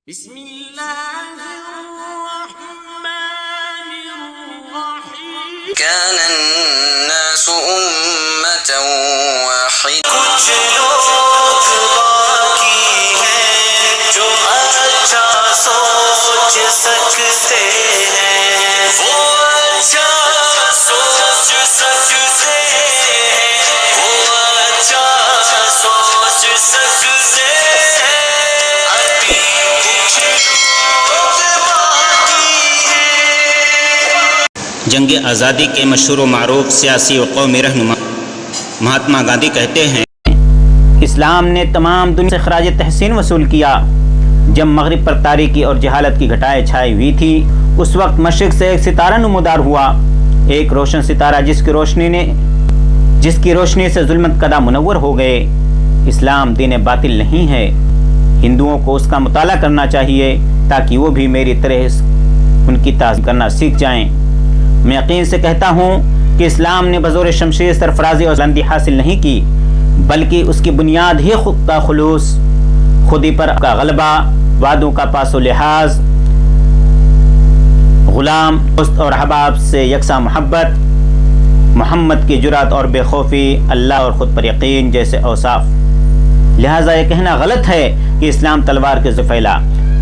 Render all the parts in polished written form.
بسم اللہ الرحمن الرحیم كان الناس أمة واحدة کچھ لوگ باقی ہیں جو اچھا سوچ سکتے ہیں، وہ اچھا سوچ سکتے ہیں، وہ اچھا سوچ سکتے ہیں، ابھی کچھ لوگ باقی ہیں۔ جنگ آزادی کے مشہور و معروف سیاسی و قومی رہنما مہاتما گاندھی کہتے ہیں، اسلام نے تمام دنیا سے خراج تحسین وصول کیا۔ جب مغرب پر تاریکی اور جہالت کی گھٹائیں چھائی ہوئی تھی، اس وقت مشرق سے ایک ستارہ نمودار ہوا، ایک روشن ستارہ جس کی روشنی سے ظلمت کدہ منور ہو گئے۔ اسلام دین باطل نہیں ہے، ہندوؤں کو اس کا مطالعہ کرنا چاہیے تاکہ وہ بھی میری طرح ان کی تعظیم کرنا سیکھ جائیں۔ میں یقین سے کہتا ہوں کہ اسلام نے بزور شمشیر سرفرازی اور بلندی حاصل نہیں کی، بلکہ اس کی بنیاد ہی خود کا خلوص، خودی پر کا غلبہ، وعدوں کا پاس و لحاظ، غلام دوست اور احباب سے یکساں محبت، محمد کی جرات اور بے خوفی، اللہ اور خود پر یقین جیسے اوصاف۔ لہٰذا یہ کہنا غلط ہے کہ اسلام تلوار کے ذریعے پھیلا۔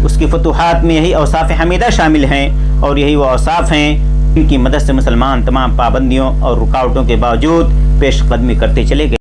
اس کی فتوحات میں یہی اوصاف حمیدہ شامل ہیں، اور یہی وہ اوصاف ہیں ان کی مدد سے مسلمان تمام پابندیوں اور رکاوٹوں کے باوجود پیش قدمی کرتے چلے گئے۔